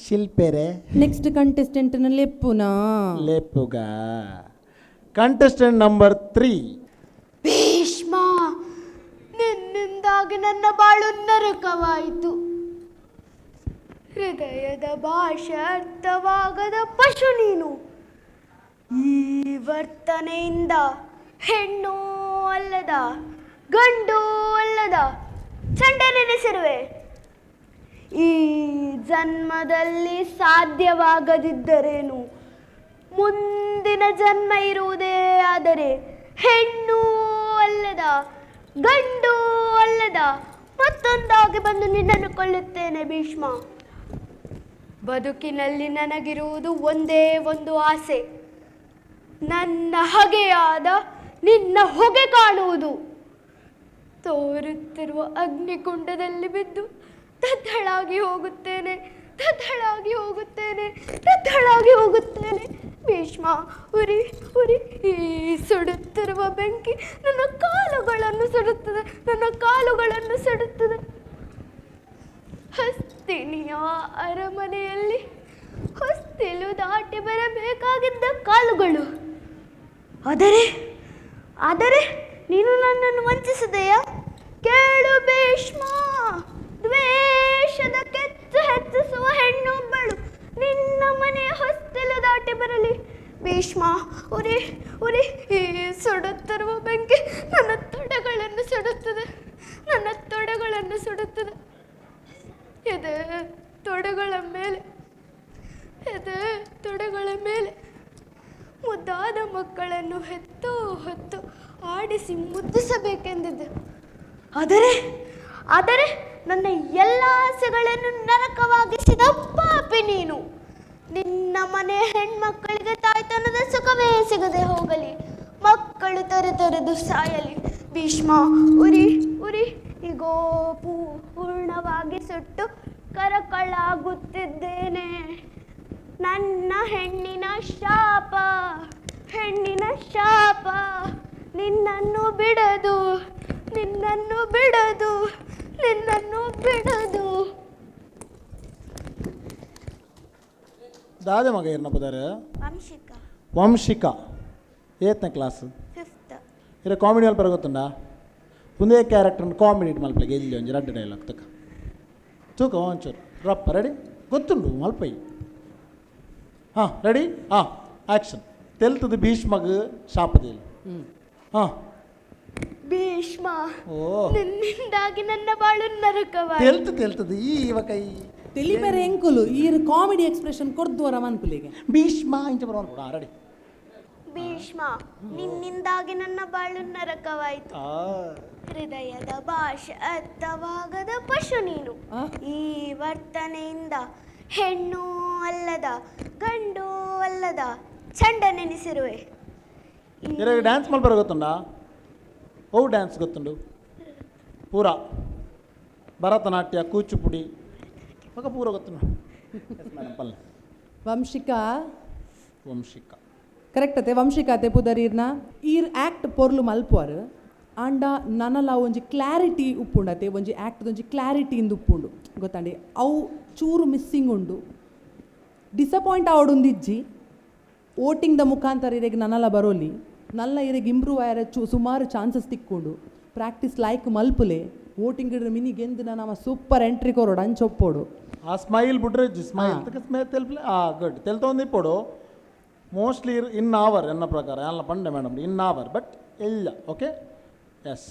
ಶಿಲ್ಪೆರೆ. Next contestant ಲೆಪ್ಪುನಾ ಲೆಪ್ಪುಗ. Contestant number 3. Bhishma, ನಿನ್ನಿಂದಾಗಿ ನನ್ನ ಬಾಳು ನರಕವಾಯಿತು. ಹೃದಯದ ಭಾಷೆ ಅರ್ಥವಾಗದ ಪಶು ನೀನು. ಈ ವರ್ತನೆಯಿಂದ ಹೆಣ್ಣು ಅಲ್ಲದ ಗಂಡು ಅಲ್ಲದ ಚಂಡ ನೆನೆಸಿರುವೆ. ಈ ಜನ್ಮದಲ್ಲಿ ಸಾಧ್ಯವಾಗದಿದ್ದರೇನು, ಮುಂದಿನ ಜನ್ಮ ಇರುವುದೇ ಆದರೆ ಹೆಣ್ಣು ಅಲ್ಲದ ಗಂಡು ಅಲ್ಲದ ಮತ್ತೊಂದಾಗಿ ಬಂದು ನಿನ್ನನ್ನು ಕೊಳ್ಳುತ್ತೇನೆ ಭೀಷ್ಮ. ಬದುಕಿನಲ್ಲಿ ನನಗಿರುವುದು ಒಂದೇ ಒಂದು ಆಸೆ, ನನ್ನ ಹಗೆಯಾದ ನಿನ್ನ ಹೊಗೆ ಕಾಣುವುದು. ತೋರುತ್ತಿರುವ ಅಗ್ನಿಕುಂಡದಲ್ಲಿ ಬಿದ್ದು ದದ್ದಳಾಗಿ ಹೋಗುತ್ತೇನೆ, ದದ್ದಳಾಗಿ ಹೋಗುತ್ತೇನೆ, ದದ್ದಳಾಗಿ ಹೋಗುತ್ತೇನೆ. ಭೀಷ್ಮ, ಉರಿ ಉರಿ, ಈ ಸುಡುತ್ತಿರುವ ಬೆಂಕಿ ನನ್ನ ಕಾಲುಗಳನ್ನು ಸುಡುತ್ತದೆ, ನನ್ನ ಕಾಲುಗಳನ್ನು ಸುಡುತ್ತದೆ. ಹಸ್ತಿನಿಯ ಅರಮನೆಯಲ್ಲಿ ಹೊಸ್ತಿಲು ದಾಟಿ ಬರಬೇಕಾಗಿದ್ದ ಕಾಲುಗಳು. ಆದರೆ ನೀನು ನನ್ನನ್ನು ವಂಚಿಸಿದೆಯಾ? ಕೇಳು ಭೀಷ್ಮ, ದ್ವೇಷದ ಕೆಚ್ಚು ಹೆಚ್ಚಿಸುವ ಹೆಣ್ಣೊಬ್ಬಳು ನಿನ್ನ ಮನೆಯ ಹೊಸ್ತಿಲು ದಾಟಿ ಬರಲಿ. ಭೀಷ್ಮ, ಉರಿ ಉರಿ, ಈ ಸುಡುತ್ತಿರುವ ಬೆಂಕಿ ನನ್ನ ತೊಡೆಗಳನ್ನು ಸುಡುತ್ತದೆ, ನನ್ನ ತೊಡೆಗಳನ್ನು ಸುಡುತ್ತದೆ. ಎದೆ ತೊಡೆಗಳ ಮೇಲೆ ಮುದ್ದಾದ ಮಕ್ಕಳನ್ನು ಹೊತ್ತು ಆಡಿಸಿ ಮುದ್ದಿಸಬೇಕೆಂದಿದ್ದೆ. ಆದರೆ ನನ್ನ ಎಲ್ಲ ಆಸೆಗಳನ್ನು ನರಕವಾಗಿಸಿದ ಪಾಪಿ ನೀನು. ನಿನ್ನ ಮನೆ ಹೆಣ್ಮಕ್ಕಳಿಗೆ ತಾಯ್ತನದ ಸುಖವೇ ಸಿಗದೆ ಹೋಗಲಿ, ಮಕ್ಕಳು ತೊರೆದು ಸಾಯಲಿ. ಭೀಷ್ಮ, ಉರಿ ಉರಿ, ಈಗೋ ಪೂರ್ಣವಾಗಿ ಸುಟ್ಟು ಕರಕಳಾಗುತ್ತಿದ್ದೇನೆ. ನನ್ನ ಹೆಣ್ಣಿನ ಶಾಪ ನಿನ್ನನ್ನು ಬಿಡದು. ದಾದೆ ಮಗ ಏನ ಬದಾರೆ? ವಂಶಿಕ 8ನೇ ಕ್ಲಾಸ್. 5th. ಇರ ಕಾಮಿಡಿ ಮಲ್ಪರ ಗೊತ್ತುಂಡ? ಒಂದೇ ಕ್ಯಾರೆಕ್ಟರ್ನ ಕಾಮಿಡಿ ಮಲ್ಪಲಿಗೆ ಇಲ್ಲಿ ಒಂಜಿ 2 ಡೈಲಾಗ್ ತಕ್ಕ ತೂಕ ಒಂಚೂರು ರಪ್ಪ. ರೆಡಿ? ಗೊತ್ತುಂಡು ಮಲ್ಪೈ. ಹಾಂ ರೆಡಿ? ಹಾಂ ಆ್ಯಕ್ಷನ್. ತೆಲ್ತದ ಭೀಷ್ಮಗ ಶಾಪದಿಲ್ಲ. ಹಾಂ. ಭೀಷ್ಮ, ಓ ನಿನ್ನಿಂದಾಗಿ ನನ್ನ ಬಾಳು ನರಕವಾಯಿತು. ತೆಲ್ತದ ಈವ ಕೈ ತೆಲಿ ಬೇರೆ ಎಂಕುಲು ಈ ಕಾಮಿಡಿ ಎಕ್ಸ್ಪ್ರೆಷನ್ ಕೊರ್ದುವರ ಮನ್ಪುಲಿಗೆ ಭೀಷ್ಮ ಇಂಚ ಬರೋಣ. ರೆಡಿ? ಭೀಷ್ಮ, ನಿನ್ನಿಂದಾಗಿ ನನ್ನ ಬಾಳು ನರಕವಾಯಿತು. ಹೃದಯದ ಭಾಷೆ ಅರ್ಥವಾಗದ ಪಶು ನೀನು. ಈ ವರ್ತನೆಯಿಂದ ಹೆಣ್ಣು ಅಲ್ಲದ ಗಂಡು ಅಲ್ಲದ ಚಂಡ ನೆನೆಸಿರುವೆ. ಡ್ಯಾನ್ಸ್ ಮಲ್ಪರ ಗೊತ್ತುಂಡ? ಓ ಡ್ಯಾನ್ಸ್ ಗೊತ್ತುಂಡು ಪೂರ? ಭರತನಾಟ್ಯ, ಕೂಚುಪುಡಿ ಮಗ ಪೂರ ಗೊತ್ತುಂಡು. ವಂಶಿಕ ಕರೆಕ್ಟ್ ಅತೆ. ವಂಶಿಕ ಅತೆ ಪುದರೀರ್ನ ಈರ್ ಆ್ಯಕ್ಟ್ ಪೊರ್ಲು ಮಲ್ಪುವರ್ ಆಂಡ ನನಲ ಒಂಜಿ ಕ್ಲಾರಿಟಿ ಉಪ್ಪುಂಡತೆ, ಒಂಜಿ ಆ್ಯಕ್ಟ್ ಒಂಜಿ ಕ್ಲಾರಿಟಿ ಇಂದು ಉಪ್ಪುಂಡು ಗೊತ್ತಂಡಿ. ಅವು ಚೂರು ಮಿಸ್ಸಿಂಗ್ ಉಂಡು. ಡಿಸಪಾಯಿಂಟ್ ಆವಡುಂದಿಜ್ಜಿ ವೋಟಿಂಗ್ದ ಮುಖಾಂತರ ಇರೆಗೆ ನನಲ ಬರೋಲಿ ನಲ್ಲ ಇರೆಗೆ ಇಂಪ್ರೂವ್ ಆಯ್ರೆ ಸುಮಾರು ಚಾನ್ಸಸ್ ತಿಕ್ಕೊಂಡು ಪ್ರಾಕ್ಟೀಸ್ ಲೈಕ್ ಮಲ್ಪುಲೆ ವೋಟಿಂಗ್ ಇಡ್ರೆ ಮಿನಿಗೆ ಎಂದು ನಮ್ಮ ಸೂಪರ್ ಎಂಟ್ರಿ ಕೊರೋಡು ಅಂಚೊಪ್ಪೋಡು. ಆ ಸ್ಮೈಲ್ ಬಿಡ್ರೆ ಸ್ಮೈಲ್ ತೆಲ್ಪಲೆ ಗುಡ್ ತೆಲ್ತೊಂದು ಇಪ್ಪೋಡು. ಮೋಸ್ಟ್ಲಿ ಇನ್ ಅವರ್ ಎನ್ನ ಪ್ರಕಾರ ಎಲ್ಲ ಪಂಡೆ ಮೇಡಮ್ ಇನ್ ಅವರ್ ಬಟ್ ಇಲ್ಲ. Okay, yes,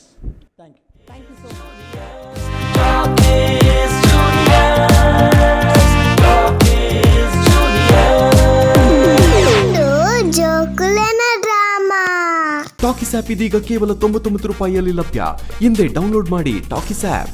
thank you so much. Talkies app ಇದೀಗ ಕೇವಲ 99 ರೂಪಾಯಿಯಲ್ಲಿ ಲಭ್ಯ. ಹಿಂದೆ ಡೌನ್ಲೋಡ್ ಮಾಡಿ ಟಾಕಿಸ್ ಆ್ಯಪ್.